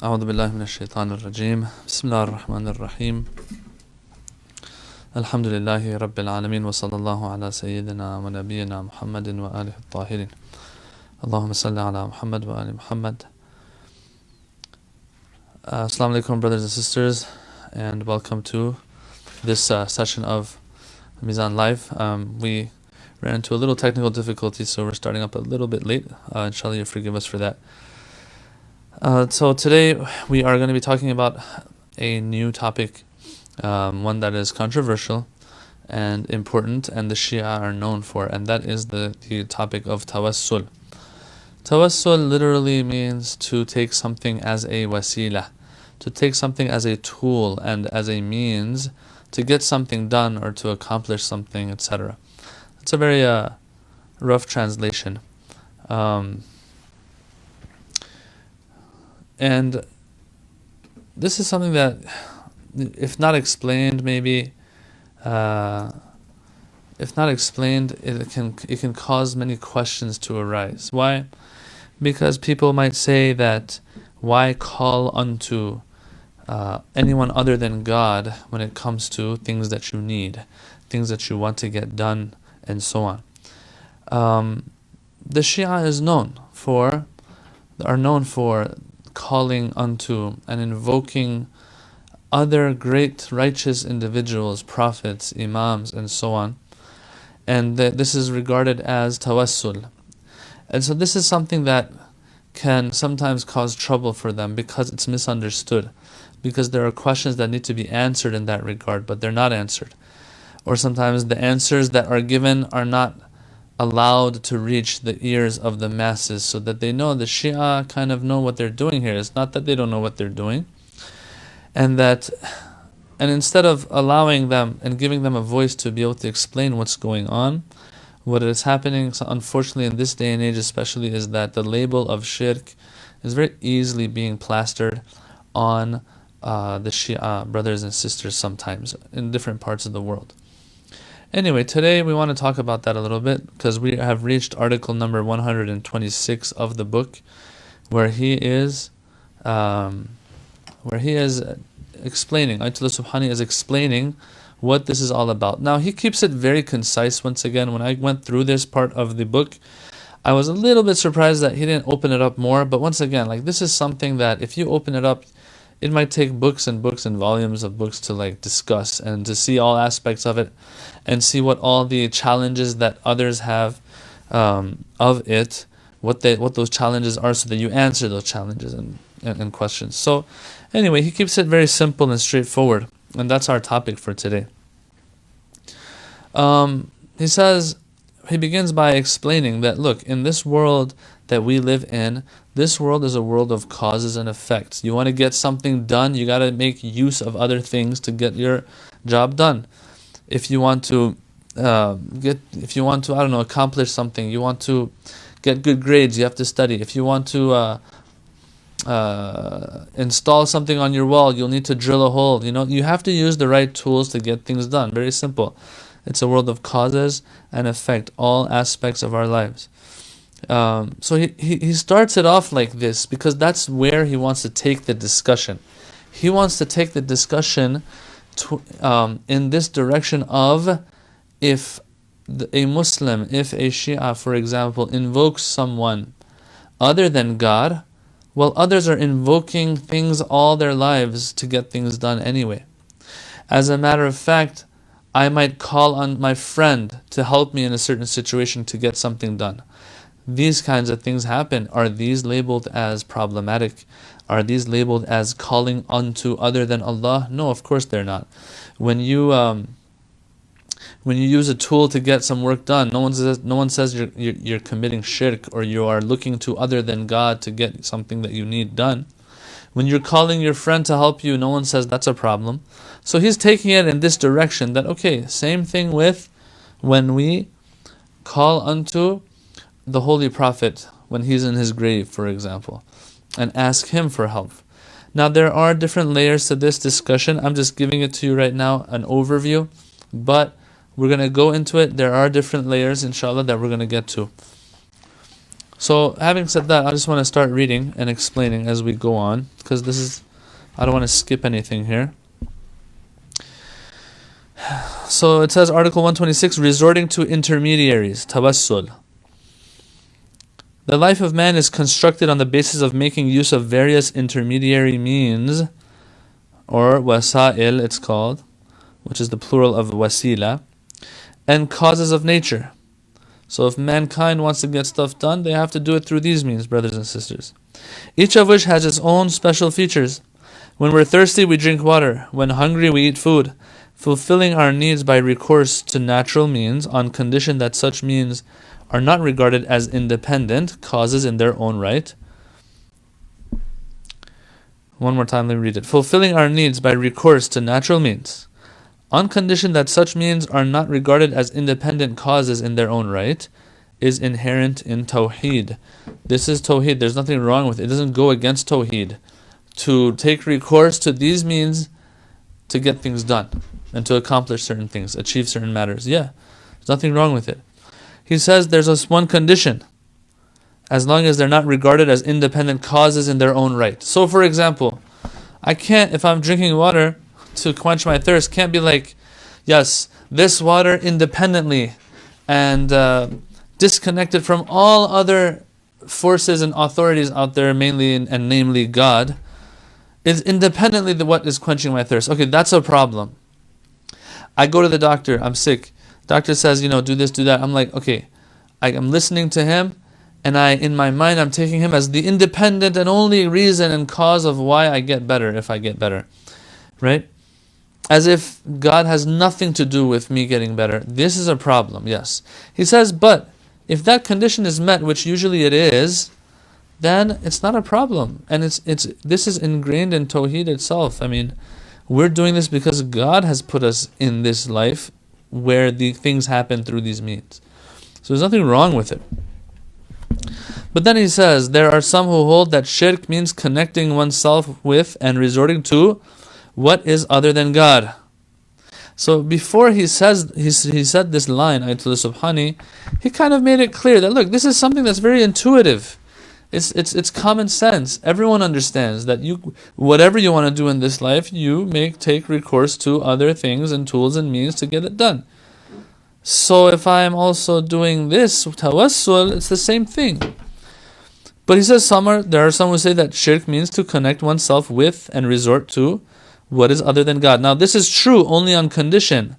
أعوذ بالله من الشيطان الرجيم بسم الله الرحمن الرحيم الحمد لله رب العالمين وصلى الله على سيدنا ونبينا محمد وآله الطاهرين اللهم صل على محمد وآل Muhammad. Assalamu alaikum, brothers and sisters, and welcome to this session of Mizan Live. We ran into a little technical difficulty, so we're starting up a little bit late. Inshallah, you forgive us for that. So today we are going to be talking about a new topic, one that is controversial and important, and the Shia are known for, and that is the topic of Tawassul. Tawassul literally means to take something as a wasila, to take something as a tool and as a means to get something done or to accomplish something, etc. It's a very rough translation. And this is something that, if not explained, it can cause many questions to arise. Why? Because people might say that, why call unto anyone other than God when it comes to things that you need, things that you want to get done, and so on. The Shia are known for calling unto and invoking other great righteous individuals, prophets, imams, and so on. And this is regarded as tawassul. And so this is something that can sometimes cause trouble for them because it's misunderstood, because there are questions that need to be answered in that regard, but they're not answered. Or sometimes the answers that are given are not allowed to reach the ears of the masses, so that they know the Shia kind of know what they're doing here. It's not that they don't know what they're doing, and instead of allowing them and giving them a voice to be able to explain what's going on, what is happening, so unfortunately in this day and age especially, is that the label of shirk is very easily being plastered on the Shia brothers and sisters sometimes in different parts of the world. Anyway, today we want to talk about that a little bit, because we have reached article number 126 of the book, where he is explaining, Ayatollah Subhani is explaining what this is all about. Now, he keeps it very concise. Once again, when I went through this part of the book, I was a little bit surprised that he didn't open it up more, but once again, this is something that if you open it up, it might take books and books and volumes of books to discuss and to see all aspects of it and see what all the challenges that others have of it, what those challenges are, so that you answer those challenges and questions. So anyway, he keeps it very simple and straightforward, and that's our topic for today. He begins by explaining that, look, in this world that we live in, this world is a world of causes and effects. You want to get something done, you got to make use of other things to get your job done. If you want to accomplish something, you want to get good grades, you have to study. If you want to install something on your wall, you'll need to drill a hole. You have to use the right tools to get things done. Very simple. It's a world of causes and effect, all aspects of our lives. So he starts it off like this because that's where he wants to take the discussion. He wants to take the discussion in this direction of, if a Muslim, if a Shia, for example, invokes someone other than God, well, others are invoking things all their lives to get things done anyway. As a matter of fact, I might call on my friend to help me in a certain situation to get something done. These kinds of things happen. Are these labeled as problematic? Are these labeled as calling unto other than Allah? No, of course they're not. When you use a tool to get some work done, no one says you're committing shirk or you are looking to other than God to get something that you need done. When you're calling your friend to help you, no one says that's a problem. So he's taking it in this direction, that okay, same thing with when we call unto the Holy Prophet when he's in his grave, for example, and ask him for help. Now there are different layers to this discussion. I'm just giving it to you right now, an overview, but we're going to go into it. There are different layers, inshallah, that we're going to get to. So having said that, I just want to start reading and explaining as we go on, because I don't want to skip anything here. So it says, Article 126, resorting to intermediaries, Tawassul. The life of man is constructed on the basis of making use of various intermediary means, or wasa'il it's called, which is the plural of wasila, and causes of nature. So if mankind wants to get stuff done, they have to do it through these means, brothers and sisters. Each of which has its own special features. When we're thirsty, we drink water. When hungry, we eat food, fulfilling our needs by recourse to natural means on condition that such means are not regarded as independent causes in their own right. One more time, let me read it. Fulfilling our needs by recourse to natural means, on condition that such means are not regarded as independent causes in their own right, is inherent in Tawheed. This is Tawheed. There's nothing wrong with it. It doesn't go against Tawheed to take recourse to these means to get things done and to accomplish certain things, achieve certain matters. Yeah, there's nothing wrong with it. He says there's just one condition, as long as they're not regarded as independent causes in their own right. So for example, I can't, if I'm drinking water to quench my thirst, can't be like, yes, this water independently and disconnected from all other forces and authorities out there, mainly and namely God, is independently what is quenching my thirst. Okay, that's a problem. I go to the doctor, I'm sick. Doctor says, do this, do that. I'm like, okay, I'm listening to him, and in my mind, I'm taking him as the independent and only reason and cause of why I get better, if I get better, right? As if God has nothing to do with me getting better. This is a problem, yes. He says, but if that condition is met, which usually it is, then it's not a problem. And this is ingrained in Tawheed itself. I mean, we're doing this because God has put us in this life where the things happen through these means. So there's nothing wrong with it. But then he says, there are some who hold that shirk means connecting oneself with and resorting to what is other than God. So before he said this line, Ayatollah Subhani, he kind of made it clear that, look, this is something that's very intuitive. It's common sense. Everyone understands that whatever you want to do in this life, you may take recourse to other things and tools and means to get it done. So if I'm also doing this, Tawassul, it's the same thing. But he says there are some who say that shirk means to connect oneself with and resort to what is other than God. Now this is true only on condition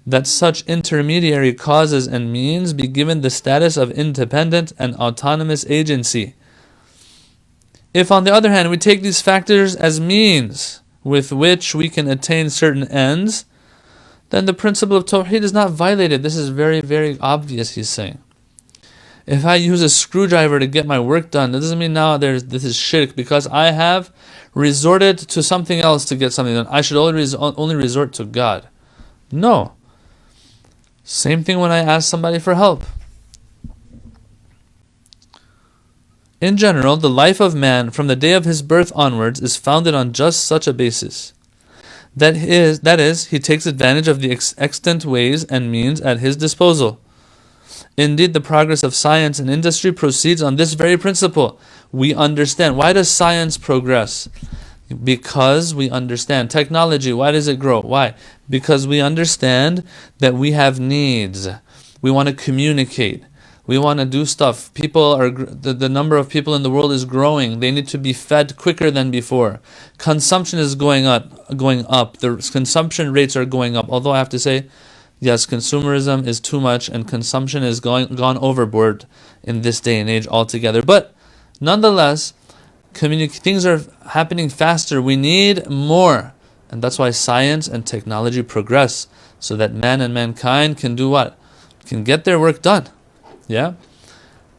that such intermediary causes and means be given the status of independent and autonomous agency. If, on the other hand, we take these factors as means with which we can attain certain ends, then the principle of Tawheed is not violated. This is very, very obvious, he's saying. If I use a screwdriver to get my work done, that doesn't mean now this is shirk, because I have resorted to something else to get something done. I should only resort to God. No. Same thing when I ask somebody for help. In general, the life of man from the day of his birth onwards is founded on just such a basis. That is, he takes advantage of the extant ways and means at his disposal. Indeed, the progress of science and industry proceeds on this very principle. We understand. Why does science progress? Because we understand. Technology, why does it grow? Why? Because we understand that we have needs. We want to communicate. We want to do stuff. The number of people in the world is growing. They need to be fed quicker than before. Consumption is going up. The consumption rates are going up. Although I have to say, yes, consumerism is too much and consumption is gone overboard in this day and age altogether. But nonetheless, things are happening faster. We need more. And that's why science and technology progress, so that man and mankind can do what? Can get their work done. Yeah?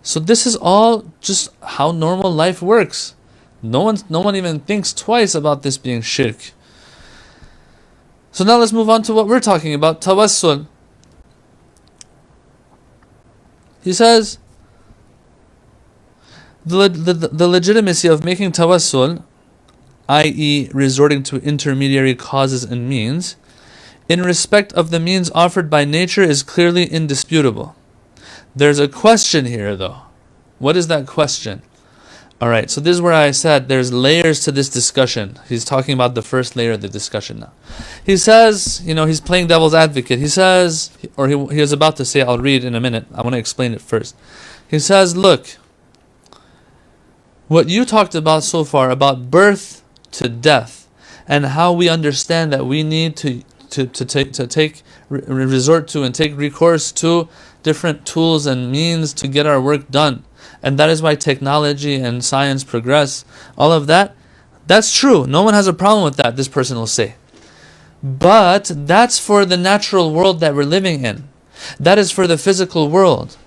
So this is all just how normal life works. No one even thinks twice about this being shirk. So now let's move on to what we're talking about, Tawassul. He says, the legitimacy of making Tawassul, i.e. resorting to intermediary causes and means, in respect of the means offered by nature is clearly indisputable. There's a question here though. What is that question? Alright, so this is where I said there's layers to this discussion. He's talking about the first layer of the discussion now. He says, he's playing devil's advocate. He says, or he was about to say, I'll read in a minute. I want to explain it first. He says, look, what you talked about so far, about birth to death, and how we understand that we need to resort to and take recourse to different tools and means to get our work done. And that is why technology and science progress. All of that, that's true. No one has a problem with that, this person will say. But that's for the natural world that we're living in. That is for the physical world.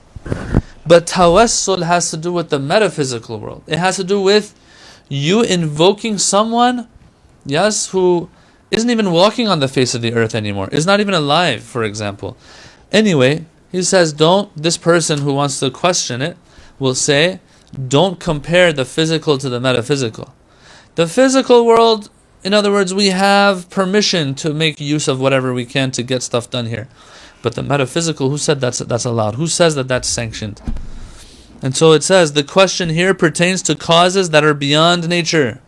But tawassul has to do with the metaphysical world. It has to do with you invoking someone, yes, who isn't even walking on the face of the earth anymore, is not even alive, for example. Anyway, he says, this person who wants to question it will say, don't compare the physical to the metaphysical. The physical world, in other words, we have permission to make use of whatever we can to get stuff done here. But the metaphysical, who said that's allowed? Who says that that's sanctioned? And so it says, the question here pertains to causes that are beyond nature.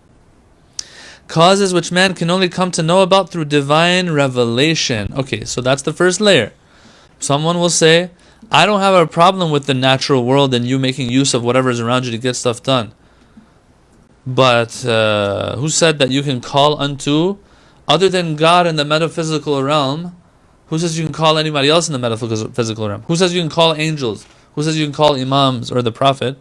Causes which man can only come to know about through divine revelation. Okay, so that's the first layer. Someone will say, I don't have a problem with the natural world and you making use of whatever is around you to get stuff done. But who said that you can call unto, other than God in the metaphysical realm? Who says you can call anybody else in the metaphysical realm? Who says you can call angels? Who says you can call imams or the prophet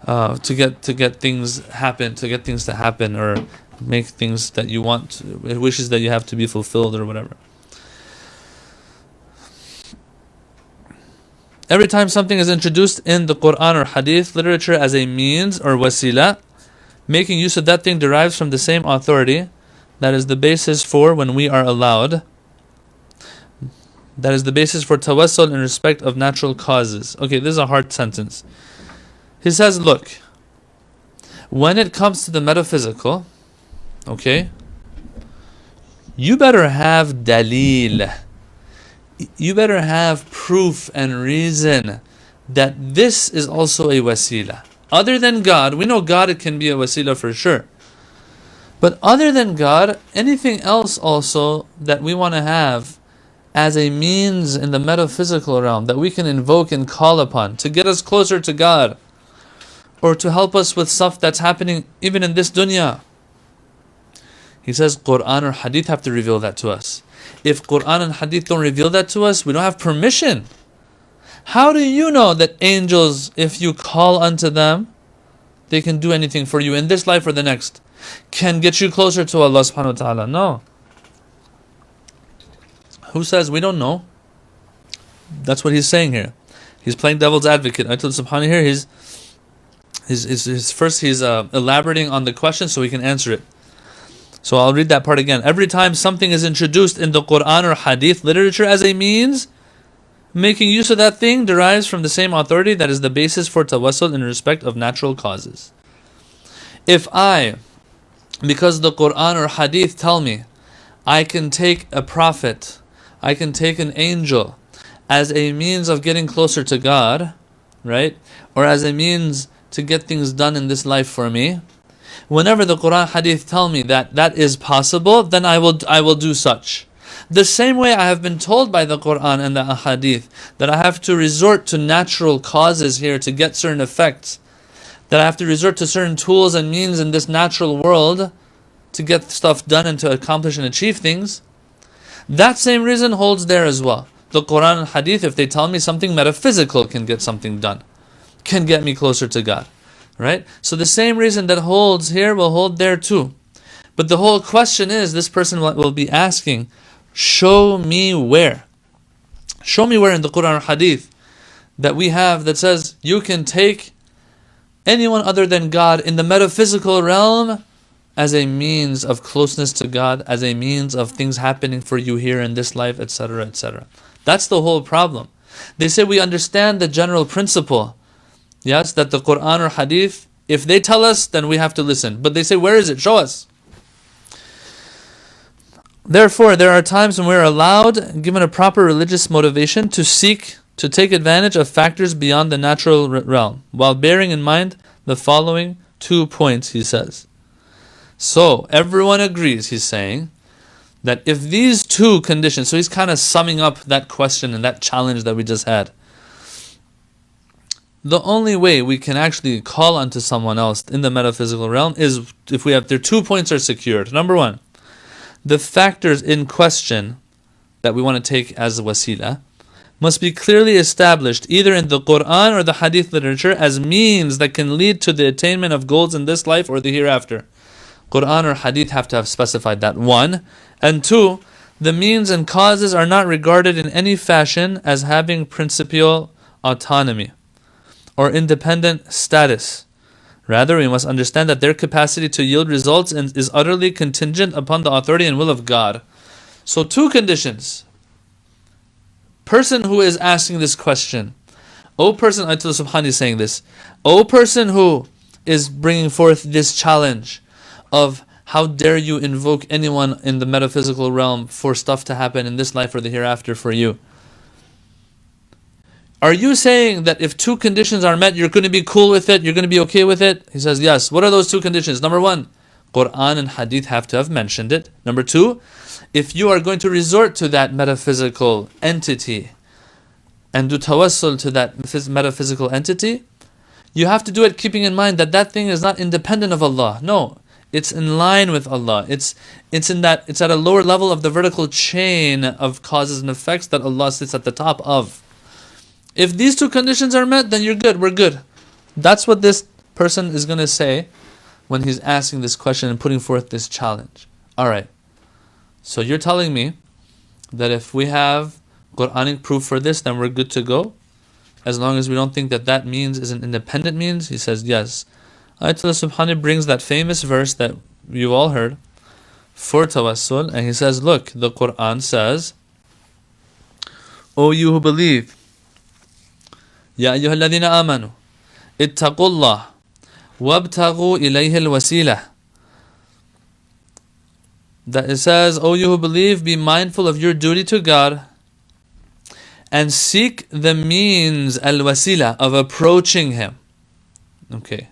to get things happen, to get things to happen, or make things that you want, wishes that you have to be fulfilled or whatever? Every time something is introduced in the Quran or Hadith literature as a means or wasila, making use of that thing derives from the same authority. That is the basis for when we are allowed. That is the basis for tawassul in respect of natural causes. Okay, this is a hard sentence. He says, look, when it comes to the metaphysical, okay, you better have dalil. You better have proof and reason that this is also a wasila. Other than God, we know God, it can be a wasila for sure. But other than God, anything else also that we want to have as a means in the metaphysical realm that we can invoke and call upon to get us closer to God, or to help us with stuff that's happening even in this dunya. He says Quran or Hadith have to reveal that to us. If Quran and Hadith don't reveal that to us, we don't have permission. How do you know that angels, if you call unto them, they can do anything for you in this life or the next? Can get you closer to Allah subhanahu wa ta'ala? No. Who says we don't know? That's what he's saying here. He's playing devil's advocate. I told subhanahu here, he's elaborating on the question so he can answer it. So I'll read that part again. Every time something is introduced in the Quran or Hadith literature as a means, making use of that thing derives from the same authority that is the basis for tawassul in respect of natural causes. If I, because the Quran or Hadith tell me, I can take a prophet, I can take an angel as a means of getting closer to God, right? Or as a means to get things done in this life for me, whenever the Quran Hadith tell me that that is possible, then I will do such. The same way I have been told by the Quran and the Hadith that I have to resort to natural causes here to get certain effects, that I have to resort to certain tools and means in this natural world to get stuff done and to accomplish and achieve things, that same reason holds there as well. The Quran and Hadith, if they tell me something metaphysical can get something done, can get me closer to God. Right? So the same reason that holds here will hold there too. But the whole question is, this person will be asking, show me where. Show me where in the Quran or Hadith that we have that says you can take anyone other than God in the metaphysical realm as a means of closeness to God, as a means of things happening for you here in this life, etc., etc. That's the whole problem. They say we understand the general principle. Yes, that the Quran or Hadith, if they tell us, then we have to listen. But they say, where is it? Show us. Therefore, there are times when we're allowed, given a proper religious motivation, to seek to take advantage of factors beyond the natural realm, while bearing in mind the following 2 points, he says. So, everyone agrees, he's saying, that if these 2 conditions, so he's kind of summing up that question and that challenge that we just had. The only way we can actually call unto someone else in the metaphysical realm is if their 2 points are secured. Number 1, the factors in question that we want to take as a wasila must be clearly established either in the Quran or the Hadith literature as means that can lead to the attainment of goals in this life or the hereafter. Quran or Hadith have to have specified that, 1. And 2, the means and causes are not regarded in any fashion as having principial autonomy or independent status. Rather, we must understand that their capacity to yield results is utterly contingent upon the authority and will of God. So 2 conditions. Person who is asking this question, O person, Ayatollah Subhani is saying this, O person who is bringing forth this challenge of how dare you invoke anyone in the metaphysical realm for stuff to happen in this life or the hereafter for you. Are you saying that if 2 conditions are met, you're going to be cool with it, you're going to be okay with it? He says, yes. What are those 2 conditions? Number 1, Quran and Hadith have to have mentioned it. Number 2, if you are going to resort to that metaphysical entity and do tawassul to that metaphysical entity, you have to do it keeping in mind that that thing is not independent of Allah. No, it's in line with Allah. It's at a lower level of the vertical chain of causes and effects that Allah sits at the top of. If these 2 conditions are met, then you're good, we're good. That's what this person is going to say when he's asking this question and putting forth this challenge. Alright, so you're telling me that if we have Quranic proof for this, then we're good to go? As long as we don't think that that means is an independent means? He says, yes. Ayatollah Subhani brings that famous verse that you've all heard for Tawassul, and he says, look, the Quran says, O you who believe, Ya ayyuha alladhina amanu, ittaqullah, wabtaghu ilayhi al-wasilah. That it says, O you who believe, be mindful of your duty to God and seek the means, al-wasila, of approaching Him. Okay.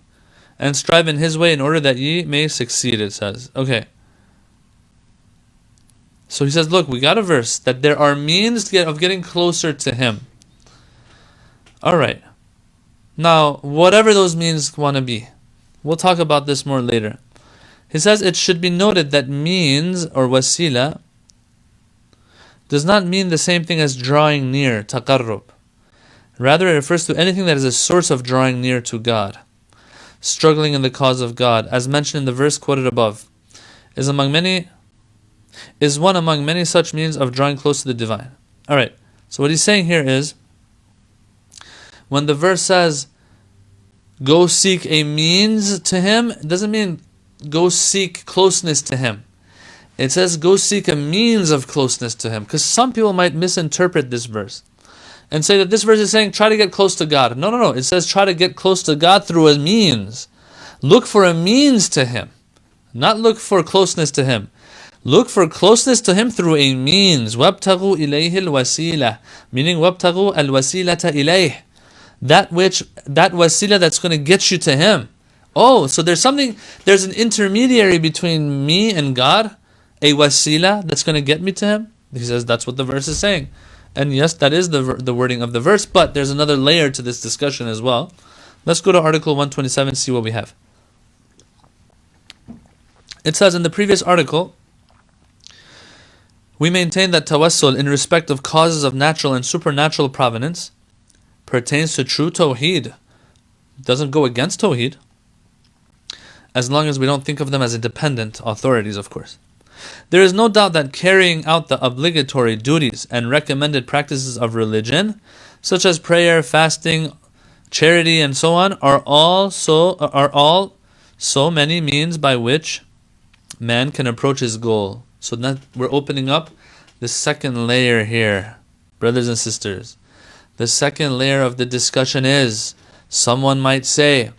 And strive in His way in order that ye may succeed, it says. Okay. So he says, look, we got a verse that there are means of getting closer to Him. Alright. Now, whatever those means want to be, we'll talk about this more later. He says it should be noted that means or wasila does not mean the same thing as drawing near, taqarrub. Rather, it refers to anything that is a source of drawing near to God, struggling in the cause of God, as mentioned in the verse quoted above, is one among many such means of drawing close to the divine. Alright, so what he's saying here is, when the verse says, go seek a means to Him, it doesn't mean go seek closeness to Him. It says go seek a means of closeness to Him. Because some people might misinterpret this verse and say that this verse is saying try to get close to God. No. It says try to get close to God through a means. Look for a means to Him. Not look for closeness to Him. Look for closeness to Him through a means. وَابْتَغُوا إِلَيْهِ الْوَسِيلَةِ. Meaning وَابْتَغُوا الْوَسِيلَةَ إِلَيْهِ. That wasila that's going to get you to Him. Oh, so there's an intermediary between me and God, a wasila that's going to get me to Him. He says that's what the verse is saying. And yes, that is the wording of the verse, but there's another layer to this discussion as well. Let's go to Article 127, see what we have. It says in the previous article, we maintain that tawassul in respect of causes of natural and supernatural provenance pertains to true tawheed. It doesn't go against tawheed, as long as we don't think of them as independent authorities, of course. There is no doubt that carrying out the obligatory duties and recommended practices of religion, such as prayer, fasting, charity, and so on, are all so many means by which man can approach his goal. So now we're opening up the second layer here, brothers and sisters. The second layer of the discussion is, someone might say,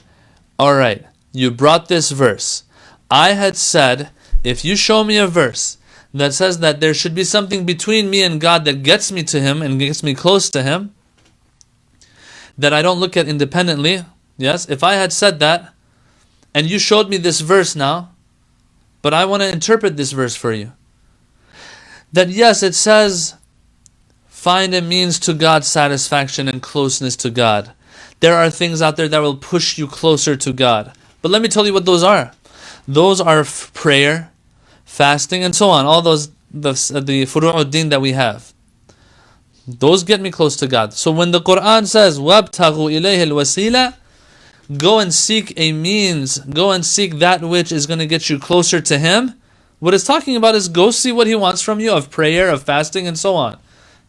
alright, you brought this verse. I had said, if you show me a verse that says that there should be something between me and God that gets me to Him and gets me close to Him, that I don't look at independently. Yes, if I had said that, and you showed me this verse now, but I want to interpret this verse for you. That yes, it says, find a means to God's satisfaction and closeness to God. There are things out there that will push you closer to God. But let me tell you what those are. Those are prayer, fasting, and so on. All those, the furu'ud-din that we have. Those get me close to God. So when the Quran says, وَابْتَغُوا إِلَيْهِ الْوَسِيلَةِ, go and seek a means, go and seek that which is going to get you closer to Him. What it's talking about is go see what He wants from you, of prayer, of fasting, and so on.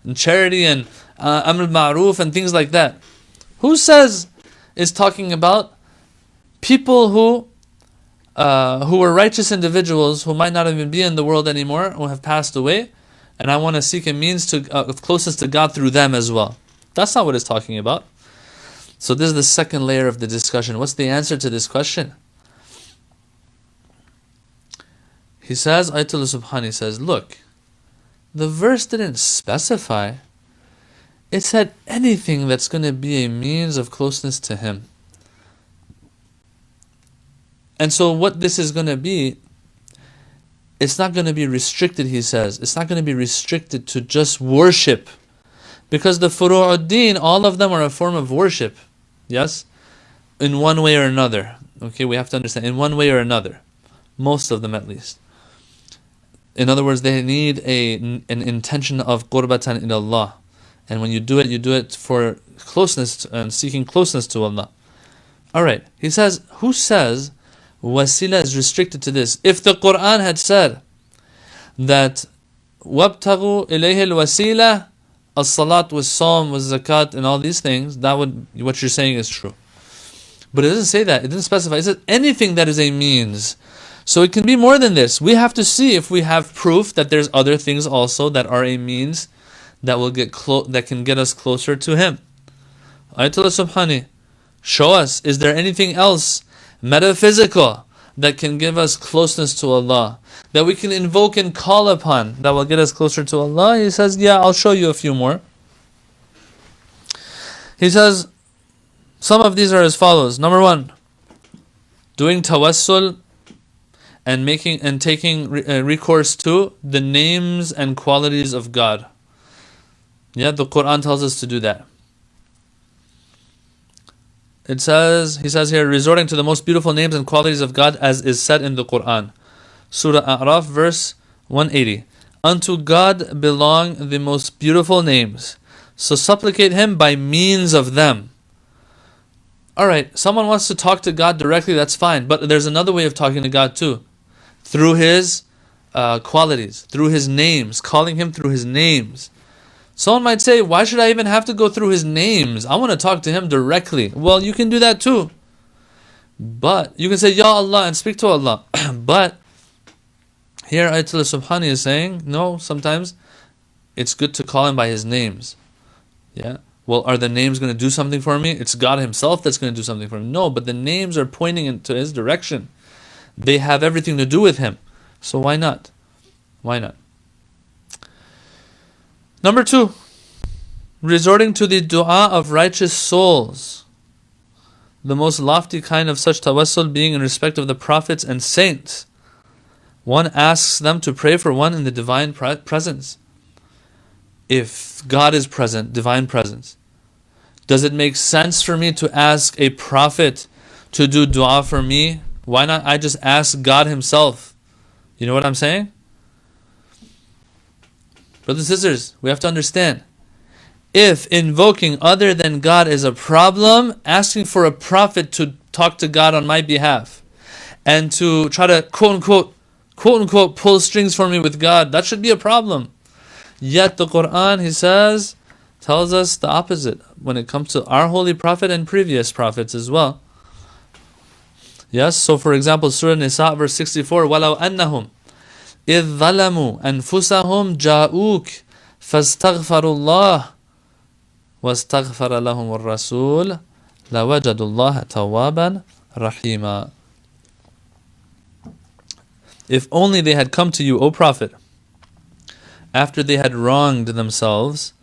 And charity and amr ma'ruf and things like that. Who says is talking about people who were righteous individuals who might not even be in the world anymore, who have passed away, and I want to seek a means to of closeness to God through them as well. That's not what it's talking about. So this is the second layer of the discussion. What's the answer to this question? He says, Ayatollah Subhani says, look, the verse didn't specify. It said anything that's going to be a means of closeness to Him. And so what this is going to be, it's not going to be restricted, he says. It's not going to be restricted to just worship. Because the furu'ud-din, all of them are a form of worship. Yes? In one way or another. Okay, we have to understand. In one way or another. Most of them at least. In other words, they need an intention of qurbatan ila Allah. And when you do it for closeness and seeking closeness to Allah. Alright, he says, who says wasila is restricted to this? If the Quran had said that وَابْتَغُوا إِلَيْهِ الْوَسِيلَةِ, as-salat was psalm, was zakat, and all these things, that would, what you're saying is true. But it doesn't say that. It didn't specify. It says anything that is a means. So it can be more than this. We have to see if we have proof that there's other things also that are a means that will that can get us closer to Him. Ayatollah Subhani, show us, is there anything else metaphysical that can give us closeness to Allah, that we can invoke and call upon, that will get us closer to Allah? He says, yeah, I'll show you a few more. He says, some of these are as follows. Number one, doing tawassul and taking recourse to the names and qualities of God. Yeah, the Quran tells us to do that. He says here, resorting to the most beautiful names and qualities of God as is said in the Quran. Surah A'raf, verse 180. Unto God belong the most beautiful names, so supplicate Him by means of them. Alright, someone wants to talk to God directly, that's fine, but there's another way of talking to God too. Through His qualities, through His names, calling Him through His names. Someone might say, why should I even have to go through His names? I want to talk to Him directly. Well, you can do that too. But you can say, Ya Allah, and speak to Allah. But here Ayatollah Subhani is saying, no, sometimes it's good to call Him by His names. Yeah. Well, are the names going to do something for me? It's God Himself that's going to do something for me. No, but the names are pointing into His direction. They have everything to do with Him. So why not? Why not? Number two, resorting to the dua of righteous souls. The most lofty kind of such tawassul being in respect of the prophets and saints. One asks them to pray for one in the divine presence. If God is present, divine presence, does it make sense for me to ask a prophet to do dua for me? Why not I just ask God Himself? You know what I'm saying? Brothers and sisters, we have to understand. If invoking other than God is a problem, asking for a prophet to talk to God on my behalf and to try to quote unquote pull strings for me with God, that should be a problem. Yet the Quran, he says, tells us the opposite when it comes to our holy prophet and previous prophets as well. Yes, so for example, Surah Nisa, verse 64, وَلَوْ أَنَّهُمْ إِذْ ظَلَمُوا أَنفُسَهُمْ جَاءُوكَ فَاسْتَغْفَرُوا اللَّهَ وَاسْتَغْفَرَ لَهُمُ الرَّسُولُ لَوَجَدُوا اللَّهَ تَوَّابًا رَحِيمًا. If only they had come to you, O Prophet, after they had wronged themselves,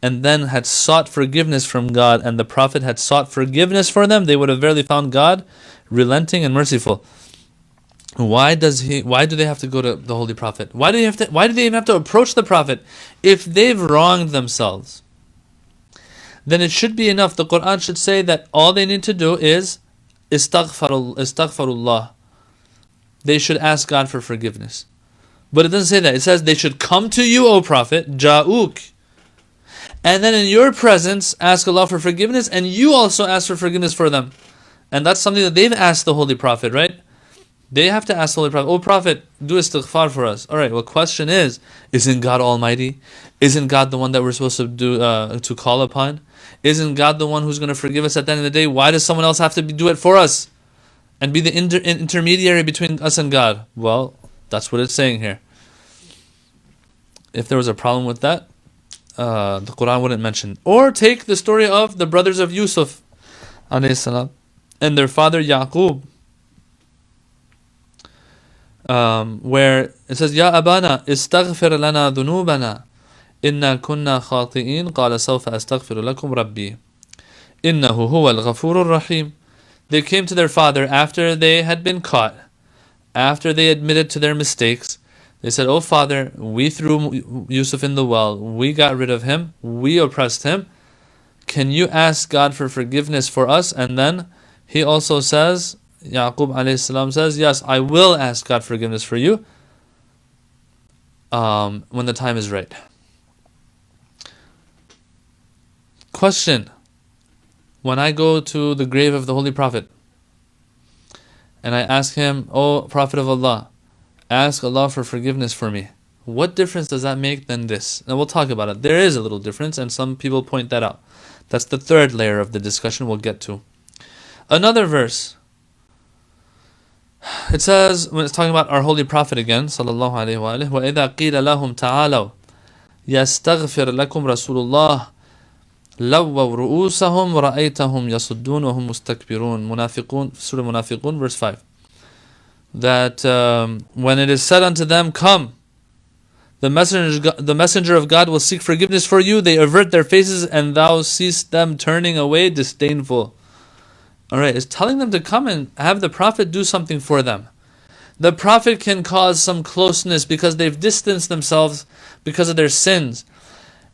and then had sought forgiveness from God, and the Prophet had sought forgiveness for them, they would have verily found God relenting and merciful. Why do they have to go to the Holy Prophet? Why do they even have to approach the Prophet? If they've wronged themselves, then it should be enough. The Quran should say that all they need to do is istaghfarullah. They should ask God for forgiveness. But it doesn't say that. It says they should come to you, O Prophet, ja'uk. And then in your presence, ask Allah for forgiveness, and you also ask for forgiveness for them. And that's something that they've asked the Holy Prophet, right? They have to ask the Holy Prophet, "O Prophet, do istighfar for us." Alright, well, question is, isn't God Almighty? Isn't God the one that we're supposed to do to call upon? Isn't God the one who's going to forgive us at the end of the day? Why does someone else have to do it for us? And be the intermediary between us and God? Well, that's what it's saying here. If there was a problem with that, the Quran wouldn't mention. Or take the story of the brothers of Yusuf alayhi salam and their father Yaqub, where it says, Ya Abana, istaghfir lana dhunubana, inna kunna khati'in, qala sawfa astaghfiru lakum rabbi, innahu huwa al-ghafurur rahim. They came to their father after they had been caught, after they admitted to their mistakes. They said, "Oh Father, we threw Yusuf in the well, we got rid of him, we oppressed him. Can you ask God for forgiveness for us?" And then he also says, Yaqub alayhi salam says, "Yes, I will ask God forgiveness for you when the time is right." Question: when I go to the grave of the Holy Prophet and I ask him, "Oh Prophet of Allah, ask Allah for forgiveness for me," what difference does that make than this? Now we'll talk about it. There is a little difference, and some people point that out. That's the third layer of the discussion we'll get to. Another verse. It says, when it's talking about our Holy Prophet again, sallallahu alayhi wa alihi, وَإِذَا قِيلَ لَهُمْ تَعَالَوْا يَسْتَغْفِرْ لَكُمْ رَسُولُ اللَّهِ لَوَّوْا رُؤُوسَهُمْ رَأَيْتَهُمْ يَصُدُّونَ وَهُمْ مُسْتَكْبِرُونَ. Munafiqun, Surah Munafiqun, verse 5. That when it is said unto them, "Come, the messenger of God will seek forgiveness for you," they avert their faces, and thou seest them turning away disdainful. Alright, it's telling them to come and have the Prophet do something for them. The Prophet can cause some closeness because they've distanced themselves because of their sins.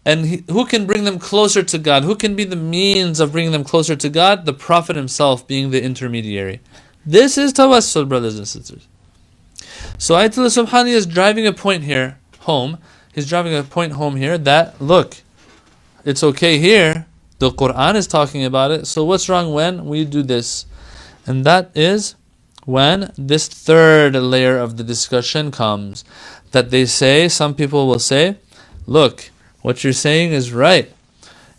And who can bring them closer to God? Who can be the means of bringing them closer to God? The Prophet himself being the intermediary. This is Tawassul, brothers and sisters. So Ayatollah Subhani is driving a point here home. He's driving a point home here that, look, it's okay here. The Quran is talking about it. So what's wrong when we do this? And that is when this third layer of the discussion comes. That they say, some people will say, look, what you're saying is right.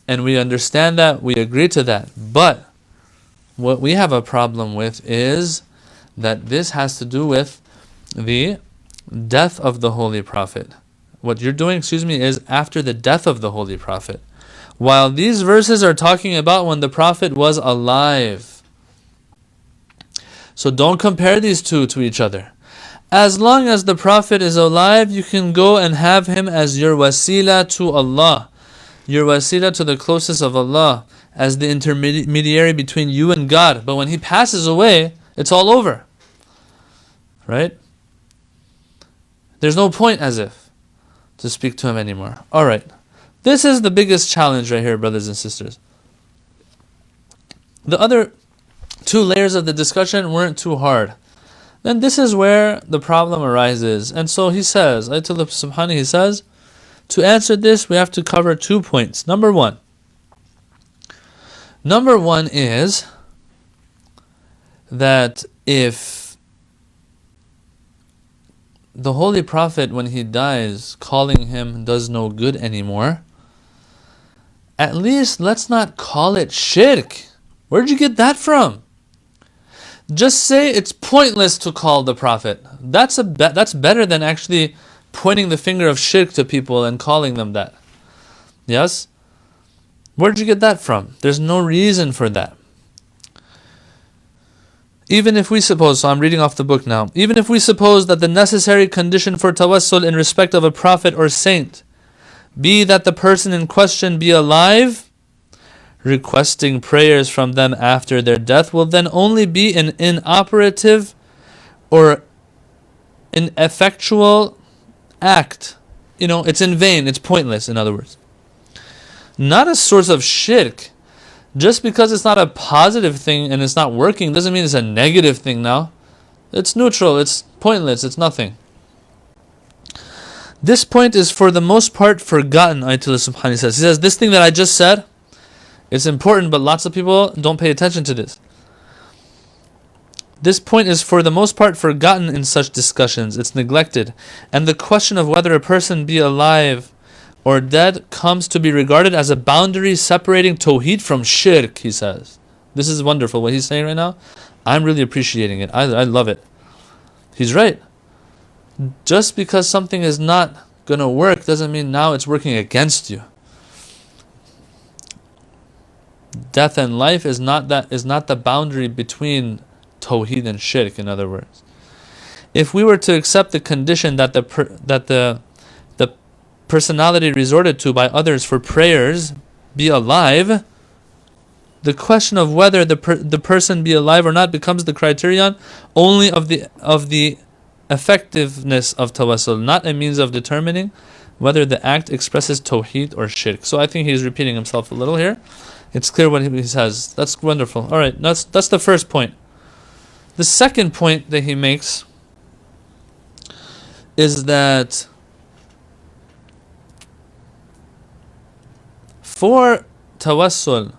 And we understand that, we agree to that. But what we have a problem with is that this has to do with the death of the Holy Prophet. What you're doing, is after the death of the Holy Prophet. While these verses are talking about when the Prophet was alive. So don't compare these two to each other. As long as the Prophet is alive, you can go and have him as your wasila to Allah. Your wasila to the closest of Allah, as the intermediary between you and God. But when he passes away, it's all over. Right? There's no point as if to speak to him anymore. Alright. This is the biggest challenge right here, brothers and sisters. The other two layers of the discussion weren't too hard. Then this is where the problem arises. And so he says, Ayatollah Subhani, he says, to answer this, we have to cover 2 points. Number one is that if the Holy Prophet, when he dies, calling him does no good anymore, at least let's not call it shirk. Where'd you get that from? Just say it's pointless to call the Prophet. That's better than actually pointing the finger of shirk to people and calling them that. Yes? Where'd you get that from? There's no reason for that. Even if we suppose, so I'm reading off the book now, even if we suppose that the necessary condition for tawassul in respect of a prophet or saint be that the person in question be alive, requesting prayers from them after their death will then only be an inoperative or ineffectual act. It's in vain, it's pointless, in other words. Not a source of shirk. Just because it's not a positive thing and it's not working doesn't mean it's a negative thing now. It's neutral, it's pointless, it's nothing. This point is for the most part forgotten, Ayatollah Subhani says. He says, this thing that I just said, it's important, but lots of people don't pay attention to this. This point is for the most part forgotten in such discussions. It's neglected. And the question of whether a person be alive or dead comes to be regarded as a boundary separating Tawheed from Shirk, he says. This is wonderful what he's saying right now. I'm really appreciating it. I love it. He's right. Just because something is not going to work doesn't mean now it's working against you. Death and life is not the boundary between Tawheed and Shirk, in other words. If we were to accept the condition that the personality resorted to by others for prayers be alive, the question of whether the person be alive or not becomes the criterion only of the effectiveness of tawassul, not a means of determining whether the act expresses tawheed or shirk. So I think he's repeating himself a little here. It's clear what he says. That's wonderful. All right, that's the first point. The second point that he makes is that for tawassul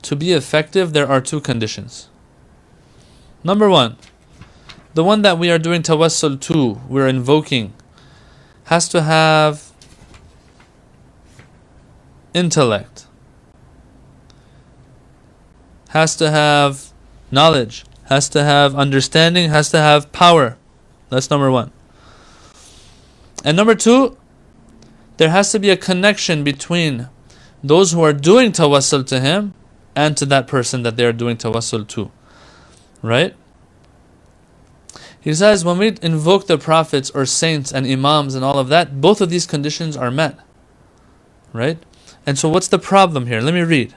to be effective, there are two conditions. Number one, the one that we are doing tawassul to, we're invoking, has to have intellect, has to have knowledge, has to have understanding, has to have power. That's number one. And number two, there has to be a connection between those who are doing tawassul to him and to that person that they are doing tawassul to. Right? He says when we invoke the prophets or saints and imams and all of that, both of these conditions are met. Right? And so what's the problem here? Let me read.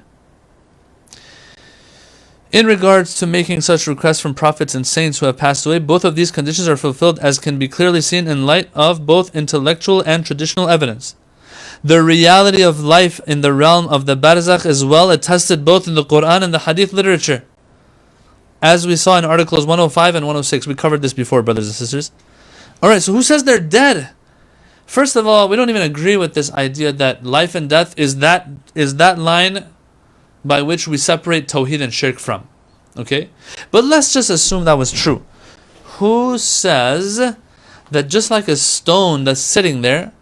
In regards to making such requests from prophets and saints who have passed away, both of these conditions are fulfilled as can be clearly seen in light of both intellectual and traditional evidence. The reality of life in the realm of the barzakh is well attested both in the Quran and the Hadith literature. As we saw in articles 105 and 106. We covered this before, brothers and sisters. Alright, so who says they're dead? First of all, we don't even agree with this idea that life and death is that line by which we separate Tawheed and Shirk from. Okay? But let's just assume that was true. Who says that just like a stone that's sitting there,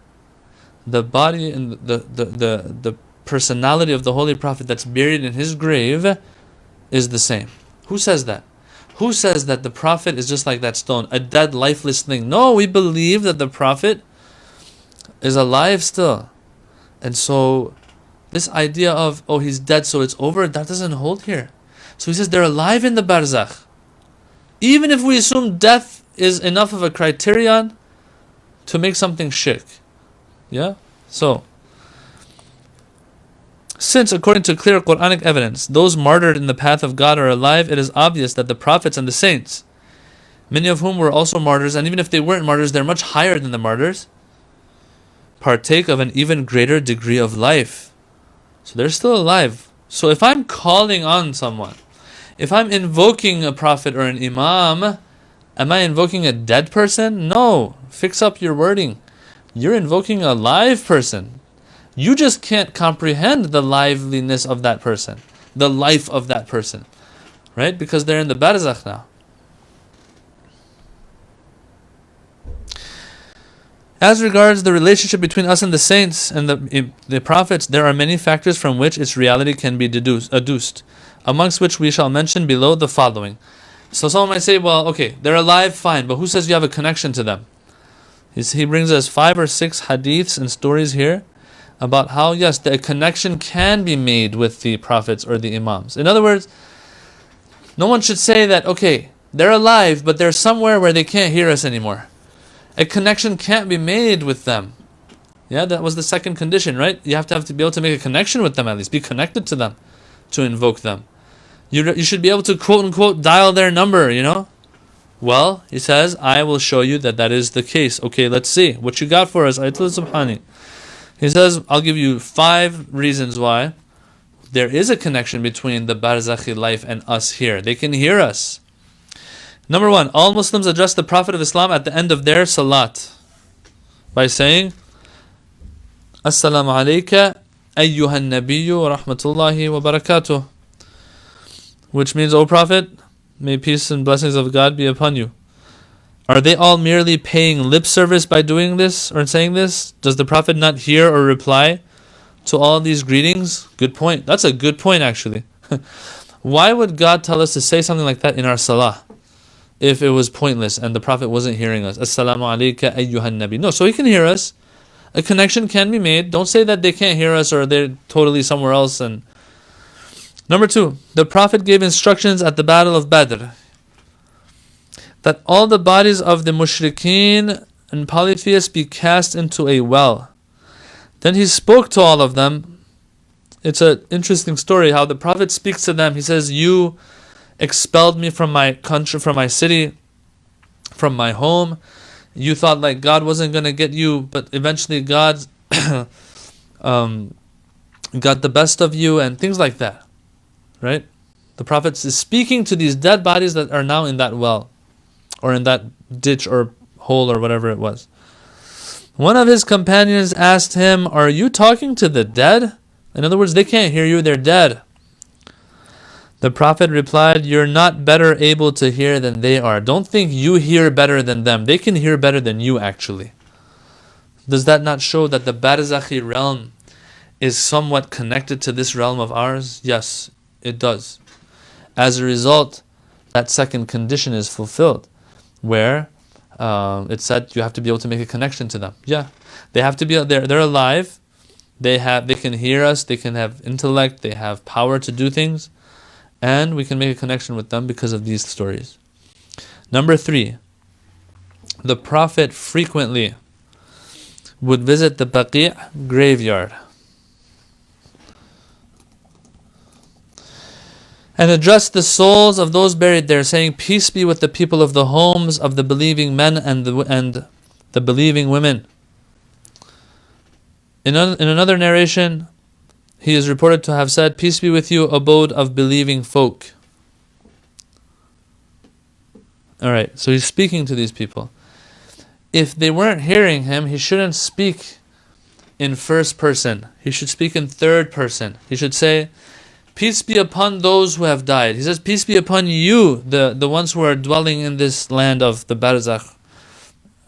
the body and the personality of the Holy Prophet that's buried in his grave is the same? Who says that? Who says that the Prophet is just like that stone, a dead, lifeless thing? No, we believe that the Prophet is alive still. And so this idea of, oh, he's dead so it's over, that doesn't hold here. So he says they're alive in the barzakh. Even if we assume death is enough of a criterion to make something shirk. Yeah? So, since according to clear Quranic evidence, those martyred in the path of God are alive, it is obvious that the prophets and the saints, many of whom were also martyrs, and even if they weren't martyrs, they're much higher than the martyrs, partake of an even greater degree of life. So they're still alive. So if I'm calling on someone, if I'm invoking a prophet or an imam, am I invoking a dead person? No. Fix up your wording. You're invoking a live person. You just can't comprehend the liveliness of that person, the life of that person, right? Because they're in the barzakh now. As regards the relationship between us and the saints and the prophets, there are many factors from which its reality can be adduced, amongst which we shall mention below the following. So someone might say, well, okay, they're alive, fine, but who says you have a connection to them? He brings us 5 or 6 hadiths and stories here about how, yes, the connection can be made with the prophets or the imams. In other words, no one should say that, okay, they're alive, but they're somewhere where they can't hear us anymore. A connection can't be made with them. Yeah, that was the second condition, right? You have to be able to make a connection with them, at least be connected to them, to invoke them. You should be able to quote unquote dial their number, Well, he says, I will show you that is the case. Okay, let's see what you got for us. Ayatul Subhani. He says, I'll give you 5 reasons why there is a connection between the barzakhi life and us here. They can hear us. Number 1, all Muslims address the Prophet of Islam at the end of their salat by saying, Assalamu alayka ayyuhan nabiyyu wa rahmatullahi wa barakatuh. Which means, O Prophet, may peace and blessings of God be upon you. Are they all merely paying lip service by doing this or saying this? Does the Prophet not hear or reply to all these greetings? Good point. That's a good point, actually. Why would God tell us to say something like that in our salah if it was pointless and the Prophet wasn't hearing us? Assalamu alayka ayyuhan nabi. No, so he can hear us. A connection can be made. Don't say that they can't hear us or they're totally somewhere else. And number 2, the Prophet gave instructions at the Battle of Badr that all the bodies of the mushrikeen and polytheists be cast into a well. Then he spoke to all of them. It's an interesting story how the Prophet speaks to them. He says, you expelled me from my country, from my city, from my home. You thought like God wasn't going to get you, but eventually God got the best of you and things like that. Right? The Prophet is speaking to these dead bodies that are now in that well, or in that ditch or hole or whatever it was. One of his companions asked him, are you talking to the dead? In other words, they can't hear you, they're dead. The Prophet replied, you're not better able to hear than they are. Don't think you hear better than them. They can hear better than you, actually. Does that not show that the barzakhi realm is somewhat connected to this realm of ours? Yes, it does. As a result, that second condition is fulfilled, where it said you have to be able to make a connection to them. Yeah, they have to be. They're alive. They can hear us. They can have intellect. They have power to do things, and we can make a connection with them because of these stories. Number 3, the Prophet frequently would visit the Baqi' graveyard and address the souls of those buried there, saying, peace be with the people of the homes of the believing men and the believing women. In another narration, he is reported to have said, peace be with you, abode of believing folk. Alright, so he's speaking to these people. If they weren't hearing him, he shouldn't speak in first person. He should speak in third person. He should say, peace be upon those who have died. He says, peace be upon you, the ones who are dwelling in this land of the barzakh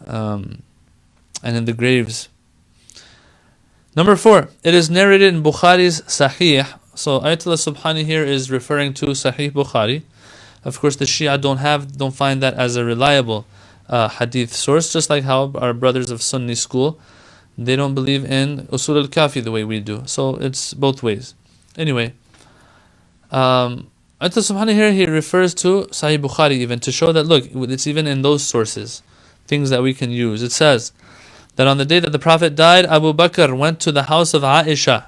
and in the graves. Number 4, it is narrated in Bukhari's Sahih. So Ayatollah Subhani here is referring to Sahih Bukhari. Of course, the Shia don't find that as a reliable hadith source, just like how our brothers of Sunni school, they don't believe in Usul al-Kafi the way we do. So it's both ways. Anyway, Ayatollah Subhani here, he refers to Sahih Bukhari even to show that, look, it's even in those sources, things that we can use. It says that on the day that the Prophet died, Abu Bakr went to the house of Aisha.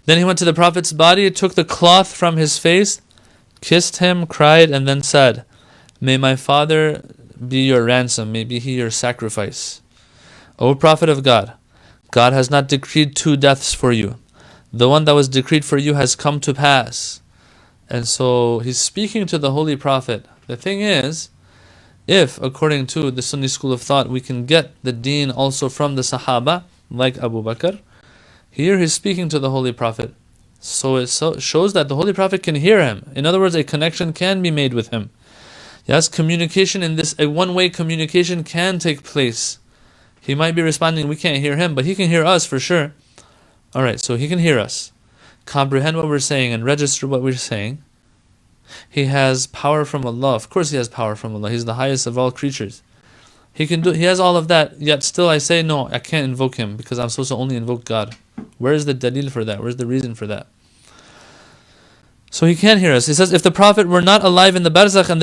Then he went to the Prophet's body, took the cloth from his face, kissed him, cried, and then said, may my father be your ransom, may be he your sacrifice. O Prophet of God, God has not decreed 2 deaths for you. The one that was decreed for you has come to pass. And so he's speaking to the Holy Prophet. The thing is, if, according to the Sunni school of thought, we can get the deen also from the Sahaba, like Abu Bakr, here he's speaking to the Holy Prophet. So it shows that the Holy Prophet can hear him. In other words, a connection can be made with him. Yes, communication in this, a one-way communication can take place. He might be responding, we can't hear him, but he can hear us for sure. Alright, so he can hear us, comprehend what we're saying, and register what we're saying. He has power from Allah. Of course he has power from Allah. He's the highest of all creatures. He has all of that, yet still I say, no, I can't invoke him because I'm supposed to only invoke God. Where is the dalil for that? Where's the reason for that? So he can hear us. He says, if the Prophet were not alive in the barzakh and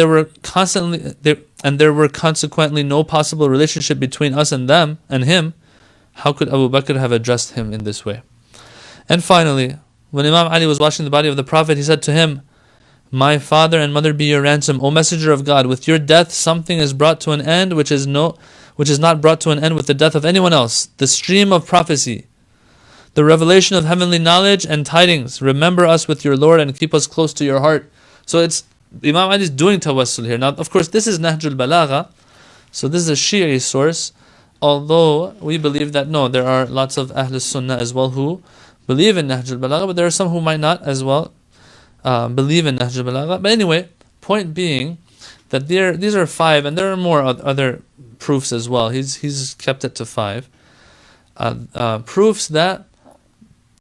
there were consequently no possible relationship between us and them and him, How could Abu Bakr have addressed him in this way? And finally, when Imam Ali was washing the body of the Prophet, he said to him, "My father and mother be your ransom, O Messenger of God. With your death, something is brought to an end which is not brought to an end with the death of anyone else. The stream of prophecy, the revelation of heavenly knowledge and tidings. Remember us with your Lord and keep us close to your heart." So it's Imam Ali is doing tawassul here. Now, of course, this is Nahjul Balagha, so this is a Shia source. Although we believe that no, there are lots of Ahlus Sunnah as well who believe in Nahjul Balagha, but there are some who might not as well believe in Nahjul Balagha. But anyway, point being that these are 5, and there are more other proofs as well. He's kept it to 5 proofs that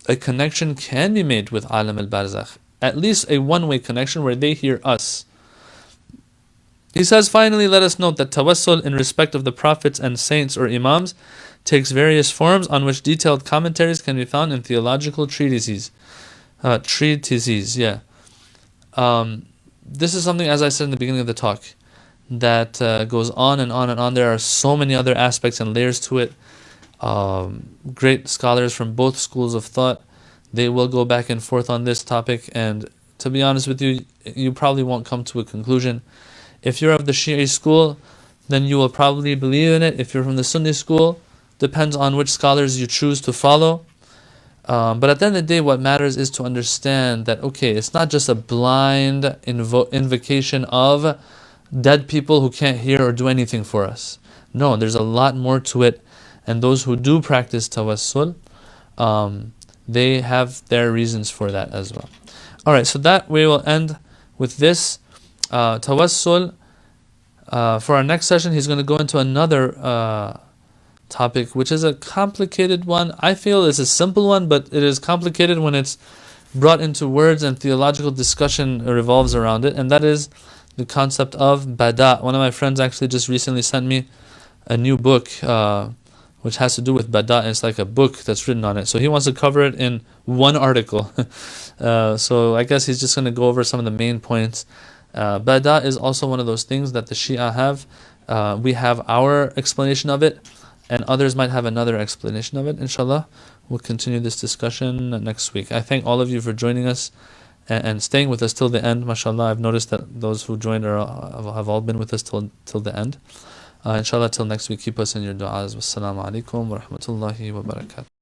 a connection can be made with Alam al-Barzakh, at least a one-way connection where they hear us. He says, finally, let us note that tawassul in respect of the prophets and saints or imams takes various forms on which detailed commentaries can be found in theological treatises. This is something, as I said in the beginning of the talk, that goes on and on and on. There are so many other aspects and layers to it. Great scholars from both schools of thought, they will go back and forth on this topic, and to be honest with you, you probably won't come to a conclusion. If you're of the Shia school, then you will probably believe in it. If you're from the Sunni school, depends on which scholars you choose to follow. But at the end of the day, what matters is to understand that, okay, it's not just a blind invocation of dead people who can't hear or do anything for us. No, there's a lot more to it. And those who do practice tawassul, they have their reasons for that as well. Alright, so that we will end with this. Tawassul. For our next session, he's going to go into another topic, which is a complicated one. I feel it's a simple one, but it is complicated when it's brought into words and theological discussion revolves around it, and that is the concept of bada. One of my friends actually just recently sent me a new book which has to do with bada. It's like a book that's written on it, so he wants to cover it in one article. So I guess he's just going to go over some of the main points. Bada is also one of those things that the Shia have. We have our explanation of it, and others might have another explanation of it. Inshallah, we'll continue this discussion next week. I thank all of you for joining us and staying with us till the end. MashaAllah, I've noticed that those who joined have all been with us till the end. Inshallah, till next week, keep us in your du'as. Wassalamu alaikum wa rahmatullahi wa barakatuh.